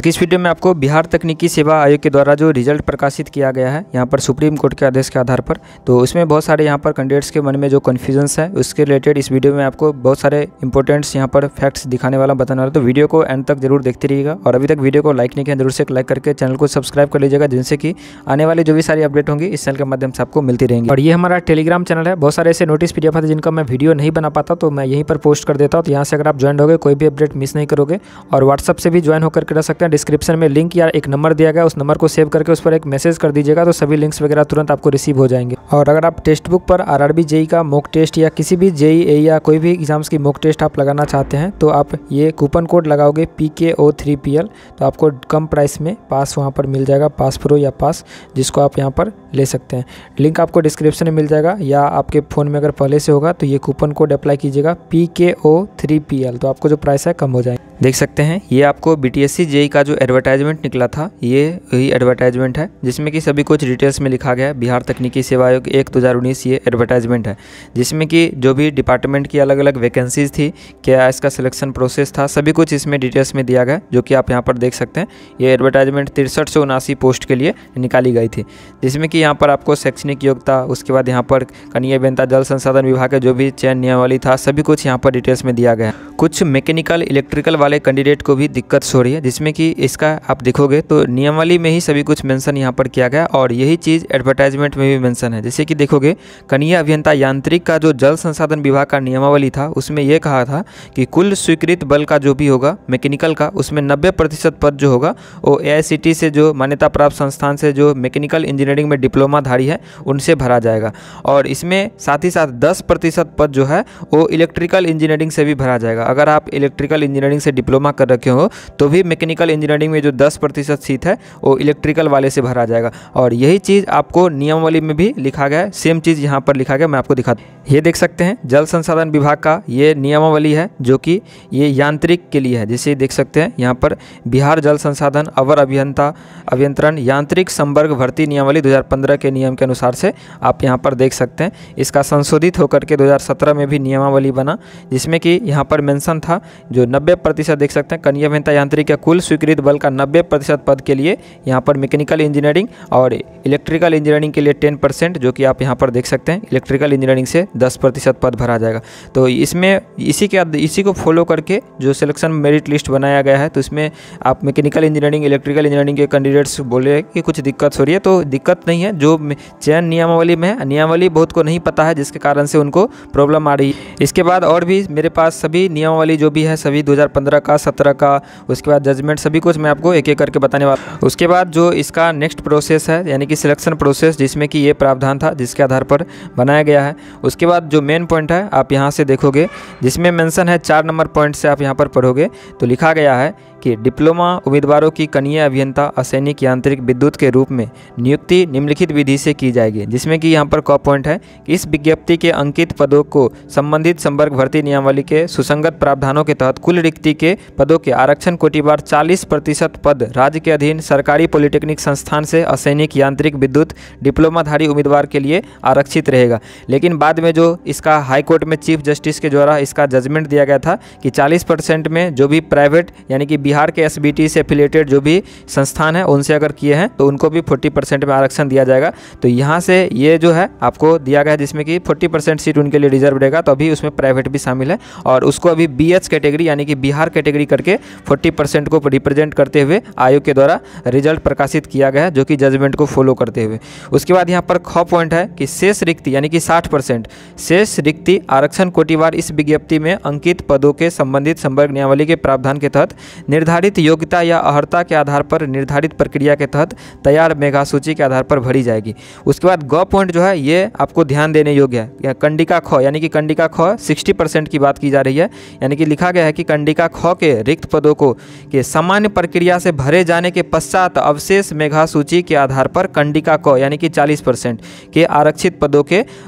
इस वीडियो में आपको बिहार तकनीकी सेवा आयोग के द्वारा जो रिजल्ट प्रकाशित किया गया है यहाँ पर सुप्रीम कोर्ट के आदेश के आधार पर, तो उसमें बहुत सारे यहाँ पर कैंडिडेट्स के मन में जो कन्फ्यूजन्स है उसके रिलेटेड इस वीडियो में आपको बहुत सारे इंपॉर्टेंट्स यहाँ पर फैक्ट्स दिखाने वाला बताने वाला। तो वीडियो को एंड तक जरूर देखते रहिएगा और अभी तक वीडियो को लाइक नहीं किया जरूर से एक लाइक करके चैनल को सब्सक्राइब कर लीजिएगा, जिनसे कि आने वाली जो भी सारी अपडेट होंगी इस चैनल के माध्यम से आपको मिलती रहेंगी। और ये हमारा टेलीग्राम चैनल है, बहुत सारे ऐसे नोटिस पीडीएफ है जिनका मैं वीडियो नहीं बना पाता तो मैं यहीं पर पोस्ट कर देता हूँ। तो यहाँ से अगर आप ज्वाइन होगे कोई भी अपडेट मिस नहीं करोगे। और व्हाट्सअप से भी ज्वाइन होकर रह सकते हैं। डिस्क्रिप्शन में लिंक या एक नंबर दिया गया, उस नंबर को सेव करके उस पर एक मैसेज कर दीजिएगा तो सभी लिंक्स वगैरह तुरंत आपको रिसीव हो जाएंगे। और अगर आप टेक्स्ट बुक पर आरआरबी जेई का मॉक टेस्ट या किसी भी जेई या कोई भी एग्जाम्स की मॉक टेस्ट आप लगाना चाहते हैं तो आप ये कूपन कोड लगाओगे PKO3PL तो आपको कम प्राइस में पास वहाँ पर मिल जाएगा, पास प्रो या पास, जिसको आप यहाँ पर ले सकते हैं। लिंक आपको डिस्क्रिप्शन में मिल जाएगा या आपके फ़ोन में अगर पहले से होगा तो ये कूपन कोड अप्लाई कीजिएगा PKO3PL तो आपको जो प्राइस है कम हो जाएगा। देख सकते हैं ये आपको BTSC जेई का जो एडवर्टाइजमेंट निकला था ये वही एडवर्टाइजमेंट है जिसमें कि सभी कुछ डिटेल्स में लिखा गया है। बिहार तकनीकी सेवा आयोग 1/2019 ये एडवर्टाइजमेंट है जिसमें कि जो भी डिपार्टमेंट की अलग अलग वैकेंसीज थी, क्या इसका सिलेक्शन प्रोसेस था, सभी कुछ इसमें डिटेल्स में दिया गया, जो कि आप यहाँ पर देख सकते हैं। ये एडवर्टाइजमेंट 63 से 79 पोस्ट के लिए निकाली गई थी, जिसमें कि यहाँ पर आपको शैक्षणिक योग्यता, उसके बाद यहाँ पर कनीय अभियंता जल संसाधन विभाग का जो भी चयन नियमावली था, सभी कुछ यहाँ पर डिटेल्स में दिया गया है। कुछ मैकेनिकल इलेक्ट्रिकल वाले कैंडिडेट को भी दिक्कत हो रही है, जिसमें कि इसका आप देखोगे तो नियमावली में ही सभी कुछ मेंशन यहाँ पर किया गया और यही चीज़ एडवर्टाइजमेंट में भी मेंशन है। जैसे कि देखोगे कनीय अभियंता यांत्रिक का जो जल संसाधन विभाग का नियमावली था उसमें यह कहा था कि कुल स्वीकृत बल का जो भी होगा मैकेनिकल का, उसमें 90% पद जो होगा वो AICTE से जो मान्यता प्राप्त संस्थान से जो मैकेनिकल इंजीनियरिंग में डिप्लोमाधारी है उनसे भरा जाएगा। और इसमें साथ ही साथ 10% पद जो है वो इलेक्ट्रिकल इंजीनियरिंग से भी भरा जाएगा। अगर आप इलेक्ट्रिकल इंजीनियरिंग से डिप्लोमा कर रखे हो तो भी मैकेनिकल इंजीनियरिंग में जो 10% सीट है वो इलेक्ट्रिकल वाले से भरा जाएगा। और यही चीज़ आपको नियमावली में भी लिखा गया है, सेम चीज़ यहाँ पर लिखा गया, मैं आपको दिखा दूँ। ये देख सकते हैं जल संसाधन विभाग का ये नियमावली है जो कि ये यांत्रिक के लिए है। जैसे देख सकते हैं यहाँ पर बिहार जल संसाधन अवर अभियंता अभियंत्रण यांत्रिक संवर्ग भर्ती नियमावली 2015 के नियम के अनुसार से आप यहाँ पर देख सकते हैं। इसका संशोधित होकर के 2017 में भी नियमावली बना, जिसमें कि यहाँ पर मेंशन था जो 90% देख सकते हैं कनीय अभियंता यांत्रिक के कुल स्वीकृत बल का 90% पद के लिए यहाँ पर मैकेनिकल इंजीनियरिंग और इलेक्ट्रिकल इंजीनियरिंग के लिए 10%, जो कि आप यहाँ पर देख सकते हैं इलेक्ट्रिकल इंजीनियरिंग से 10% पद भरा जाएगा। तो इसमें इसी को फॉलो करके जो सिलेक्शन मेरिट लिस्ट बनाया गया है, तो इसमें आप मैकेनिकल इंजीनियरिंग इलेक्ट्रिकल इंजीनियरिंग के कैंडिडेट्स बोले कि कुछ दिक्कत हो रही है, तो दिक्कत नहीं है। जो चयन नियमावली में है, नियमावली बहुत को नहीं पता है जिसके कारण से उनको प्रॉब्लम आ रही है। इसके बाद और भी मेरे पास सभी नियमावली जो भी है सभी 2015 का 17 का, उसके बाद जजमेंट, सभी कुछ मैं आपको एक एक करके बताने वाला हूँ। उसके बाद जो इसका नेक्स्ट प्रोसेस है यानी कि सिलेक्शन प्रोसेस, जिसमें कि ये प्रावधान था जिसके आधार पर बनाया गया है। उसके बाद जो मेन पॉइंट है आप यहाँ से देखोगे जिसमें मेंशन है 4 नंबर पॉइंट से आप यहाँ पर पढ़ोगे तो लिखा गया है कि डिप्लोमा उम्मीदवारों की कनीय अभियंता असैनिक यांत्रिक विद्युत के रूप में नियुक्ति निम्नलिखित विधि से की जाएगी। जिसमें कि यहाँ पर क पॉइंट है कि इस विज्ञप्ति के अंकित पदों को संबंधित संवर्ग भर्ती नियमावली के सुसंगत प्रावधानों के तहत कुल रिक्ति के पदों के आरक्षण कोटिवार 40% पद राज्य के अधीन सरकारी पॉलिटेक्निक संस्थान से असैनिक यांत्रिक विद्युत डिप्लोमाधारी उम्मीदवार के लिए आरक्षित रहेगा। लेकिन बाद में जो इसका हाई कोर्ट में चीफ जस्टिस के द्वारा इसका जजमेंट दिया गया था कि 40% में जो भी प्राइवेट यानी कि बिहार के SBT से एफिलिएटेड जो भी संस्थान है उनसे अगर किए हैं तो उनको भी 40% में आरक्षण दिया जाएगा। तो यहाँ से ये जो है आपको दिया गया है जिसमें कि 40% सीट उनके लिए रिजर्व रहेगा, तो अभी उसमें प्राइवेट भी शामिल है और उसको अभी BH कैटेगरी यानी कि बिहार कैटेगरी करके 40% को रिप्रेजेंट करते हुए आयोग के द्वारा रिजल्ट प्रकाशित किया गया है, जो कि जजमेंट को फॉलो करते हुए। उसके बाद यहाँ पर ख पॉइंट है कि शेष रिक्ति यानी कि 60% शेष रिक्ति आरक्षण कोटिवार इस विज्ञप्ति में अंकित पदों के संबंधित संवर्ग नियमावली के प्रावधान के तहत निर्धारित योग्यता या अर्हता के आधार पर निर्धारित प्रक्रिया के तहत तैयार मेघा सूची के आधार पर भरी जाएगी। उसके बाद ग पॉइंट जो है ये आपको ध्यान देने योग्य है। कंडिका ख यानी कि कंडिका ख 60% की बात की जा रही है, यानी कि लिखा गया है कि कंडिका ख के रिक्त पदों को के सामान्य प्रक्रिया से भरे जाने के पश्चात अवशेष मेघा सूची के आधार पर कंडिका क यानी कि 40% के आरक्षित पदों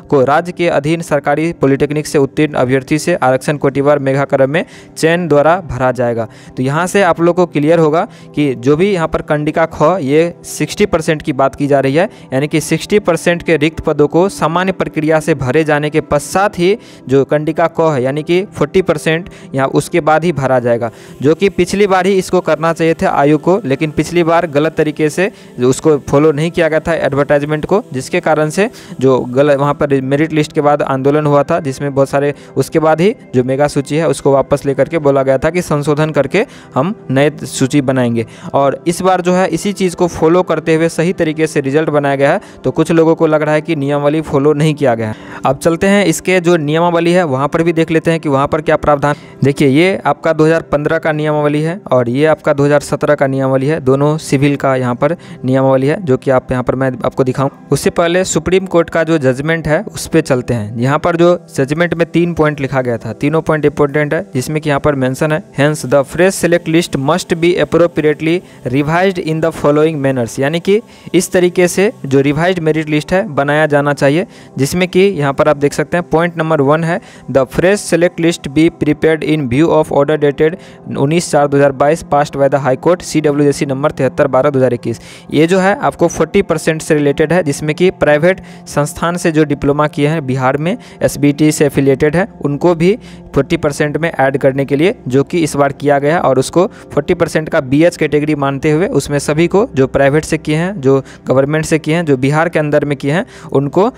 को राज्य के अधीन सरकारी पॉलिटेक्निक से उत्तीर्ण अभ्यर्थी से आरक्षण कोटिवार मेघा क्रम में चयन द्वारा भरा जाएगा। तो यहाँ से इससे आप लोग को क्लियर होगा कि जो भी यहाँ पर कंडिका ख ये 60% की बात की जा रही है, यानी कि 60% के रिक्त पदों को सामान्य प्रक्रिया से भरे जाने के पश्चात ही जो कंडिका क है यानी कि 40% यहाँ उसके बाद ही भरा जाएगा, जो कि पिछली बार ही इसको करना चाहिए था आयु को, लेकिन पिछली बार गलत तरीके से उसको फॉलो नहीं किया गया था एडवर्टाइजमेंट को, जिसके कारण से जो गलत वहाँ पर मेरिट लिस्ट के बाद आंदोलन हुआ था, जिसमें बहुत सारे उसके बाद ही जो मेगा सूची है उसको वापस लेकर के बोला गया था कि संशोधन करके हम नए सूची बनाएंगे। और इस बार जो है इसी चीज़ को फॉलो करते हुए सही तरीके से रिजल्ट बनाया गया है, तो कुछ लोगों को लग रहा है कि नियमावली फॉलो नहीं किया गया है। अब चलते हैं इसके जो नियमावली है वहाँ पर भी देख लेते हैं कि वहाँ पर क्या प्रावधान। देखिए ये आपका 2015 का नियमावली है और ये आपका 2017 का नियमावली है, दोनों सिविल का यहाँ पर नियमावली है, जो कि आप यहाँ पर मैं आपको दिखाऊं। उससे पहले सुप्रीम कोर्ट का जो जजमेंट है उस पर चलते हैं। यहाँ पर जो जजमेंट में 3 पॉइंट लिखा गया था, तीनों पॉइंट इंपॉर्टेंट है, जिसमें कि यहाँ पर मेंशन है, hence the fresh select list must be appropriately revised in the following manners, यानी कि इस तरीके से जो रिवाइज्ड मेरिट लिस्ट है बनाया जाना चाहिए, जिसमें कि यहाँ पर आप देख सकते हैं पॉइंट नंबर 1 है, the fresh select list be prepared in view of order dated 19/4/2022 passed by the high court CWJC number 73/12/2021। ये जो है आपको 40% से रिलेटेड है, जिसमें कि प्राइवेट संस्थान से जो डिप्लोमा किए हैं बिहार में SBT से एफिलिएटेड है उनको भी 40% में ऐड करने के लिए, जो कि इस बार किया गया, और उसको 40% का BH कैटेगरी मानते हुए उसमें सभी को जो प्राइवेट से किए हैं, जो गवर्नमेंट से किए हैं, जो बिहार के अंदर में किए हैं, उनको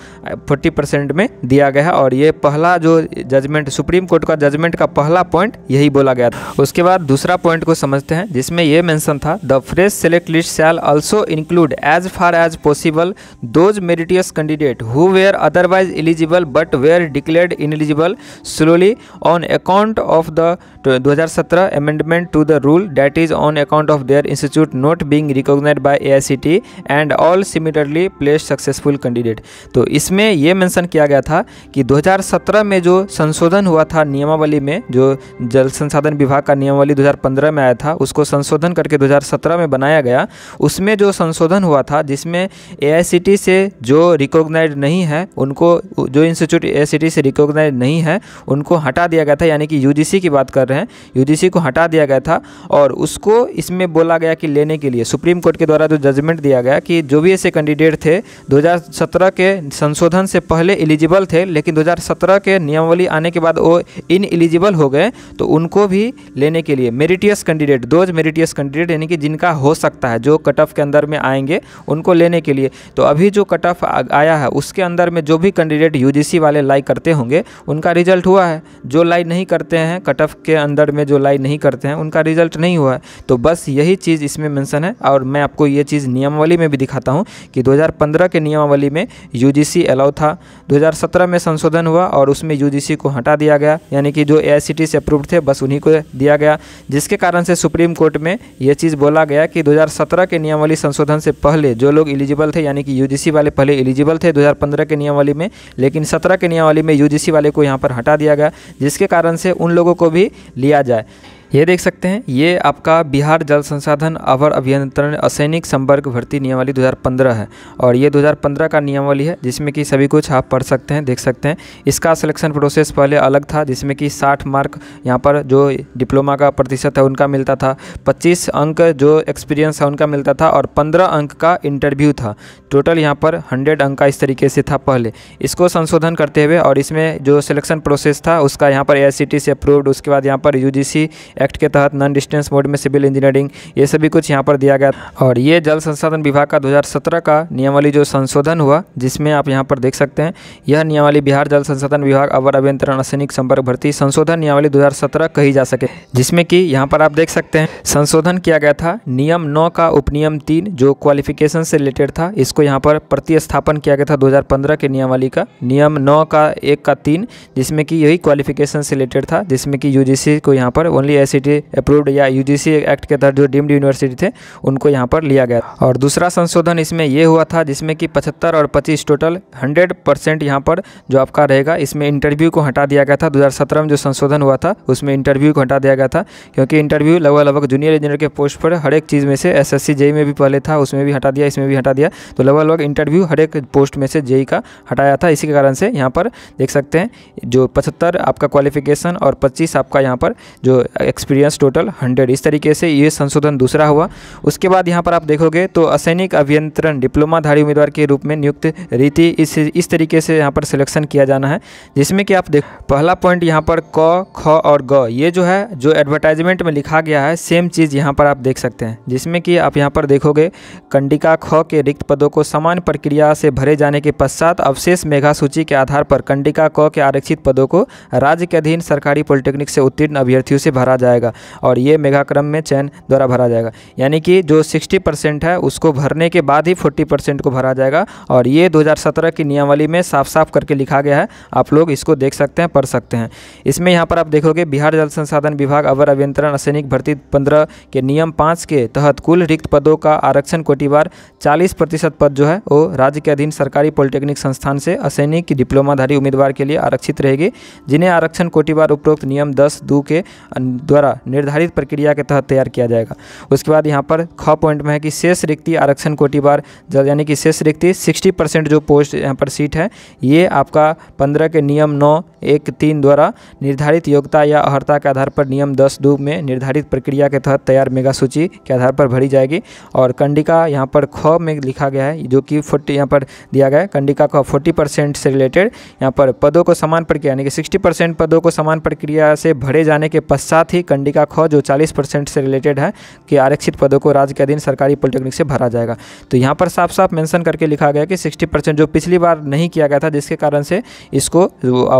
40% में दिया गया है। और ये पहला जो जजमेंट सुप्रीम कोर्ट का जजमेंट का पहला पॉइंट यही बोला गया था। उसके बाद दूसरा पॉइंट को समझते हैं, जिसमें ये मेंशन था, the fresh select list shall also include as far as possible those meritorious candidate who were otherwise eligible but were declared ineligible solely on account of the 2017 amendment to the rule that is on account of their institute not being recognised by AICTE and all similarly placed successful candidate. तो इसमें यह mention किया गया था कि 2017 में जो संशोधन हुआ था नियमावली में, जो जल संसाधन विभाग का नियमावली 2015 में आया था, उसको संशोधन करके 2017 में बनाया गया। उसमें जो संशोधन हुआ था, जिसमें AICTE से जो रिकॉग्नाइज्ड नहीं है उनको, जो इंस्टीट्यूट AICTE से रिकॉग्नाइज्ड नहीं है उनको हटा दिया गया था, यानी कि UGC की बात कर रहे हैं, UGC को हटा दिया गया था। और उसको इसमें बोला गया कि लेने के लिए सुप्रीम कोर्ट के द्वारा जो जजमेंट दिया गया कि जो भी ऐसे कैंडिडेट थे 2017 के संशोधन से पहले एलिजिबल थे, लेकिन 2017 के नियमावली आने के बाद वो इन एलिजिबल हो गए, तो उनको भी लेने के लिए meritorious candidate, those meritorious candidate यानी कि जिनका हो सकता है, जो कट ऑफ के अंदर में आएंगे, उनको लेने के लिए। तो अभी जो कट ऑफ आया है उसके अंदर में जो भी कैंडिडेट UGC वाले लाई करते होंगे उनका रिजल्ट हुआ है, जो लाई नहीं करते हैं, कट ऑफ के अंदर में जो लाई नहीं करते हैं उनका रिजल्ट नहीं हुआ है। तो बस यही चीज़ इसमें मेंशन है। और मैं आपको ये चीज़ नियमावली में भी दिखाता हूँ कि 2015 के नियमावली में UGC अलाउ था, 2017 में संशोधन हुआ और उसमें UGC को हटा दिया गया, यानी कि जो AICTE से अप्रूव्ड थे बस उन्हीं को दिया गया, जिसके कारण से सुप्रीम कोर्ट में ये चीज़ बोला गया कि 2017 के नियमावली संशोधन से पहले जो लोग एलिजिबल थे, यानी कि UGC वाले पहले एलिजिबल थे 2015 के नियमावली में, लेकिन 17 के नियमावली में UGC वाले को यहाँ पर हटा दिया गया, जिसके कारण से उन लोगों को भी लिया जाए। ये देख सकते हैं, ये आपका बिहार जल संसाधन अवर अभियंत्रण असैनिक संवर्ग भर्ती नियमावली 2015 है, और ये 2015 का नियमावली है, जिसमें कि सभी कुछ आप पढ़ सकते हैं, देख सकते हैं। इसका सिलेक्शन प्रोसेस पहले अलग था, जिसमें कि 60 मार्क यहाँ पर जो डिप्लोमा का प्रतिशत है उनका मिलता था, 25 अंक जो एक्सपीरियंस है उनका मिलता था, और 15 अंक का इंटरव्यू था। टोटल यहाँ पर 100 अंक का इस तरीके से था पहले। इसको संशोधन करते हुए और इसमें जो सिलेक्शन प्रोसेस था उसका यहाँ पर AICTE से अप्रूव्ड, उसके बाद यहाँ पर UGC एक्ट के तहत नॉन डिस्टेंस मोड में सिविल इंजीनियरिंग, ये सभी कुछ यहाँ पर दिया गया। और ये जल संसाधन विभाग का 2017 का नियमावली जो संशोधन हुआ, जिसमें आप यहाँ पर देख सकते हैं, यह नियमावली बिहार जल संसाधन विभाग अवर अभियंत्रण असैनिक संवर्ग भर्ती संशोधन नियमावली 2017 कही जा सके, जिसमें कि यहाँ पर आप देख सकते हैं संशोधन किया गया था नियम 9 का उपनियम 3 जो क्वालिफिकेशन से रिलेटेड था, इसको यहाँ पर प्रतिस्थापन किया गया था 2015 के नियमावली का नियम 9 का 1 का 3, जिसमें कि यही क्वालिफिकेशन से रिलेटेड था, जिसमें कि UGC को यहाँ पर ओनली AICTE अप्रूव्ड या UGC एक्ट के तहत जो डीम्ड यूनिवर्सिटी थे उनको यहाँ पर लिया गया। और दूसरा संशोधन इसमें ये हुआ था, जिसमें कि 75 और 25 टोटल 100% यहाँ पर जो आपका रहेगा, इसमें इंटरव्यू को हटा दिया गया था। 2017 में जो संशोधन हुआ था उसमें इंटरव्यू को हटा दिया गया था, क्योंकि इंटरव्यू लगभग जूनियर इंजीनियर के पोस्ट पर हर एक चीज़ में से SSC JEE में भी पहले था, उसमें भी हटा दिया, इसमें भी हटा दिया, तो लगभग इंटरव्यू हर एक पोस्ट में से JEE का हटाया था। इसी के कारण से यहाँ पर देख सकते हैं जो 75 आपका क्वालिफिकेशन और 25 आपका यहाँ पर जो एक्सपीरियंस टोटल 100। इस तरीके से ये संशोधन दूसरा हुआ। उसके बाद यहाँ पर आप देखोगे तो असैनिक अभियंत्रण डिप्लोमाधारी उम्मीदवार के रूप में नियुक्त रीति इस तरीके से यहाँ पर सिलेक्शन किया जाना है, जिसमें कि आप देख पहला पॉइंट यहाँ पर क, ख और ग, ये जो है जो एडवर्टाइजमेंट में लिखा गया है सेम चीज़ यहाँ पर आप देख सकते हैं, जिसमें कि आप यहाँ पर देखोगे कंडिका ख के रिक्त पदों को समान प्रक्रिया से भरे जाने के पश्चात अवशेष मेधा सूची के आधार पर कंडिका क के आरक्षित पदों को राज्य के अधीन सरकारी पॉलिटेक्निक से उत्तीर्ण अभ्यर्थियों से भरा जाएगा और ये मेधाक्रम में चयन द्वारा भरा जाएगा। यानी कि जो 60% है उसको भरने के बाद ही 40% को भरा जाएगा और ये 2017 की नियमावली में साफ साफ करके लिखा गया है। आप लोग इसको देख सकते हैं, पढ़ सकते हैं। इसमें यहाँ पर आप देखोगे बिहार जल संसाधन विभाग अवर अभियंत्रण असैनिक भर्ती 15 के नियम 5 के तहत कुल रिक्त पदों का आरक्षण कोटिवार 40% पद जो है वो राज्य के अधीन सरकारी पॉलिटेक्निक संस्थान से असैनिक डिप्लोमाधारी उम्मीदवार के लिए आरक्षित रहेगी, जिन्हें आरक्षण कोटिवार उपरोक्त नियम 10(2) के द्वारा निर्धारित प्रक्रिया के तहत तैयार किया जाएगा। उसके बाद यहाँ पर ख पॉइंट में है कि शेष रिक्ति आरक्षण कोटिवार यानी कि शेष रिक्ति 60% जो पोस्ट यहाँ पर सीट है ये आपका 15 के नियम 9(1)(3) द्वारा निर्धारित योग्यता या अर्हता के आधार पर नियम 10(2) में निर्धारित प्रक्रिया के तहत तैयार मेगा सूची के आधार पर भरी जाएगी। और कंडिका यहाँ पर ख में लिखा गया है जो कि 40 यहाँ पर दिया गया है, कंडिका का 40% से रिलेटेड यहाँ पर पदों को समान प्रक्रिया यानी कि 60% पदों को समान प्रक्रिया से भरे जाने के पश्चात ही कंडिका ख जो 40% से रिलेटेड है कि आरक्षित पदों को राज्य के अधीन सरकारी पॉलिटेक्निक से भरा जाएगा। तो यहाँ पर साफ साफ मेंशन करके लिखा गया कि 60% जो पिछली बार नहीं किया गया था, जिसके कारण से इसको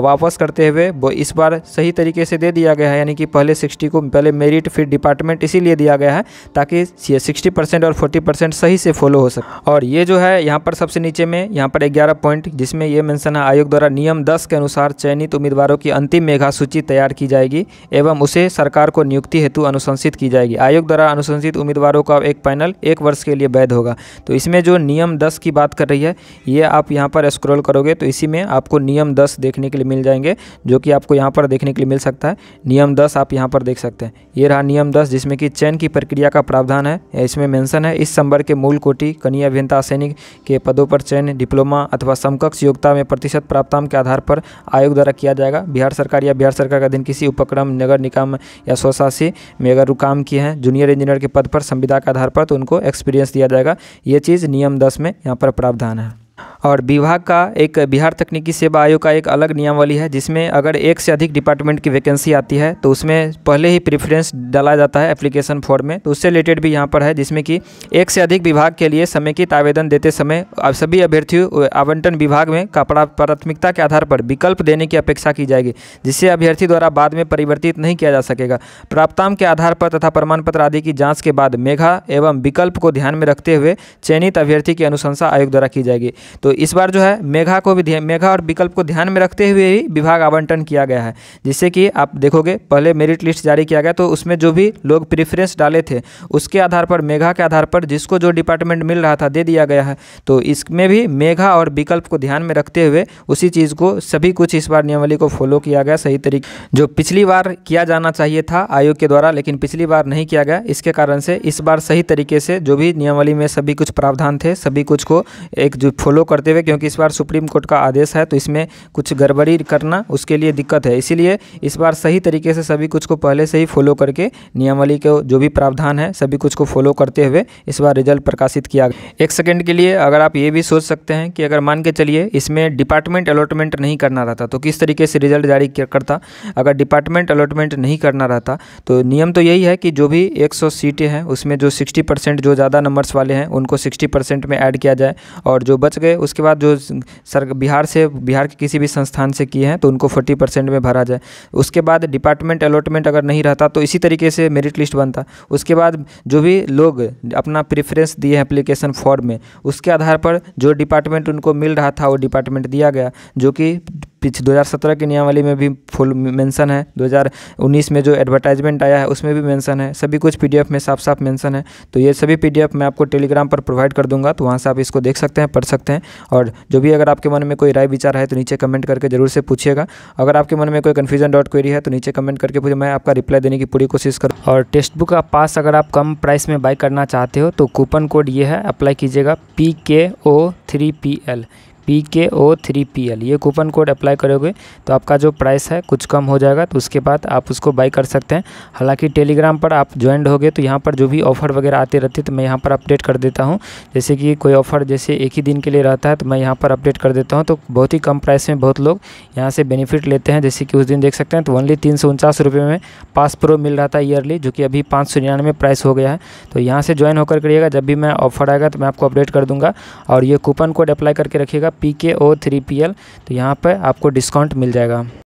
वापस करते हुए इस बार सही तरीके से दे दिया गया है। यानी कि पहले 60 को पहले मेरिट फिर डिपार्टमेंट इसीलिए दिया गया है ताकि 60% और 40% सही से फॉलो हो सके। और ये जो है यहाँ पर सबसे नीचे में यहाँ पर 11 पॉइंट जिसमें ये मेंशन है आयोग द्वारा नियम 10 के अनुसार चयनित उम्मीदवारों की अंतिम मेधा सूची तैयार की जाएगी एवं उसे सरकार को नियुक्ति हेतु अनुशंसित की जाएगी। आयोग द्वारा अनुशंसित उम्मीदवारों का एक पैनल 1 वर्ष के लिए वैध होगा। तो इसमें जो नियम 10 की बात कर रही है ये आप यहाँ पर स्क्रॉल करोगे तो इसी में आपको नियम 10 देखने के लिए मिल जाएंगे, जो कि आपको यहाँ पर देखने के लिए मिल सकता है। नियम 10 आप यहाँ पर देख सकते हैं, ये रहा नियम 10 जिसमें कि चयन की प्रक्रिया का प्रावधान है। इसमें मेंशन है इस संवर्ग के मूल कोटि कनीय अभियंता सैनिक के पदों पर चयन डिप्लोमा अथवा समकक्ष योग्यता में प्रतिशत प्राप्तांक के आधार पर आयोग द्वारा किया जाएगा। बिहार सरकार या बिहार सरकार के अधीन किसी उपक्रम नगर निगम या स्वशासी में अगर काम किए हैं जूनियर इंजीनियर के पद पर संविदा के आधार पर तो उनको एक्सपीरियंस दिया जाएगा। ये चीज़ नियम 10 में यहाँ पर प्रावधान है। और विभाग का एक बिहार तकनीकी सेवा आयोग का एक अलग नियमावली है जिसमें अगर एक से अधिक डिपार्टमेंट की वैकेंसी आती है तो उसमें पहले ही प्रेफरेंस डाला जाता है एप्लीकेशन फॉर्म में। तो उससे रिलेटेड भी यहाँ पर है जिसमें कि एक से अधिक विभाग के लिए समेकित आवेदन देते समय सभी अभ्यर्थियों आवंटन विभाग में प्राथमिकता के आधार पर विकल्प देने की अपेक्षा की जाएगी, जिससे अभ्यर्थी द्वारा बाद में परिवर्तित नहीं किया जा सकेगा। प्राप्तांक के आधार पर तथा प्रमाण पत्र आदि की जाँच के बाद मेधा एवं विकल्प को ध्यान में रखते हुए चयनित अभ्यर्थी की अनुशंसा आयोग द्वारा की जाएगी। तो इस बार जो है मेधा और विकल्प को ध्यान में रखते हुए ही विभाग आवंटन किया गया है, जिससे कि आप देखोगे पहले मेरिट लिस्ट जारी किया गया तो उसमें जो भी लोग प्रेफरेंस डाले थे उसके आधार पर मेधा के आधार पर जिसको जो डिपार्टमेंट मिल रहा था दे दिया गया है। तो इसमें भी मेधा और विकल्प को ध्यान में रखते हुए उसी चीज़ को सभी कुछ इस बार नियमावली को फॉलो किया गया सही तरीके, जो पिछली बार किया जाना चाहिए था आयोग के द्वारा लेकिन पिछली बार नहीं किया गया। इसके कारण से इस बार सही तरीके से जो भी नियमावली में सभी कुछ प्रावधान थे सभी कुछ को एक जो फॉलो करते हुए, क्योंकि इस बार सुप्रीम कोर्ट का आदेश है तो इसमें कुछ गड़बड़ी करना उसके लिए दिक्कत है, इसीलिए इस बार सही तरीके से सभी कुछ को पहले से ही फॉलो करके नियमावली के जो भी प्रावधान है सभी कुछ को फॉलो करते हुए इस बार रिजल्ट प्रकाशित किया गया। एक सेकंड के लिए अगर आप ये भी सोच सकते हैं कि अगर मान के चलिए इसमें डिपार्टमेंट अलॉटमेंट नहीं करना रहता तो किस तरीके से रिजल्ट जारी करता। अगर डिपार्टमेंट अलॉटमेंट नहीं करना रहता तो नियम तो यही है कि जो भी 100 सीटें हैं उसमें जो 60% जो ज़्यादा नंबर्स वाले हैं उनको 60% में ऐड किया जाए और जो बच गए उसके बाद जो बिहार के किसी भी संस्थान से किए हैं तो उनको 40% में भरा जाए। उसके बाद डिपार्टमेंट अलॉटमेंट अगर नहीं रहता तो इसी तरीके से मेरिट लिस्ट बनता। उसके बाद जो भी लोग अपना प्रेफरेंस दिए हैं एप्लीकेशन फॉर्म में उसके आधार पर जो डिपार्टमेंट उनको मिल रहा था वो डिपार्टमेंट दिया गया, जो कि 2017 की नियमावली में भी फुल मेंशन है, 2019 में जो एडवर्टाइजमेंट आया है उसमें भी मेंशन है, सभी कुछ पीडीएफ में साफ साफ मेंशन है। तो ये सभी पीडीएफ मैं आपको टेलीग्राम पर प्रोवाइड कर दूंगा, तो वहाँ से आप इसको देख सकते हैं, पढ़ सकते हैं। और जो भी अगर आपके मन में कोई राय विचार है तो नीचे कमेंट करके जरूर से पूछिएगा। अगर आपके मन में कोई कन्फ्यूजन डॉट क्वेरी है तो नीचे कमेंट करके पूछिए, मैं आपका रिप्लाई देने की पूरी कोशिश करूँ। और टेक्स्ट बुक का पास अगर आप कम प्राइस में बाय करना चाहते हो तो कूपन कोड ये है, अप्लाई कीजिएगा PKO3PL PKO3PL ये कूपन कोड अप्लाई करोगे तो आपका जो प्राइस है कुछ कम हो जाएगा, तो उसके बाद आप उसको बाई कर सकते हैं। हालांकि टेलीग्राम पर आप ज्वाइन होगे तो यहाँ पर जो भी ऑफ़र वगैरह आते रहते तो मैं यहाँ पर अपडेट कर देता हूँ। जैसे कि कोई ऑफ़र जैसे एक ही दिन के लिए रहता है तो मैं यहाँ पर अपडेट कर देता हूँ, तो बहुत ही कम प्राइस में बहुत लोग यहाँ से बेनिफिट लेते हैं। जैसे कि उस दिन देख सकते हैं तो ओनली 349 रुपये में पास प्रो मिल रहा था ईयरली, जो कि अभी 599 प्राइस हो गया है। तो यहाँ से ज्वाइन होकर करिएगा, जब भी मैं ऑफर आएगा तो मैं आपको अपडेट कर दूंगा। और ये कूपन कोड अप्लाई करके रखिएगा PKO3PL, तो यहाँ पर आपको डिस्काउंट मिल जाएगा।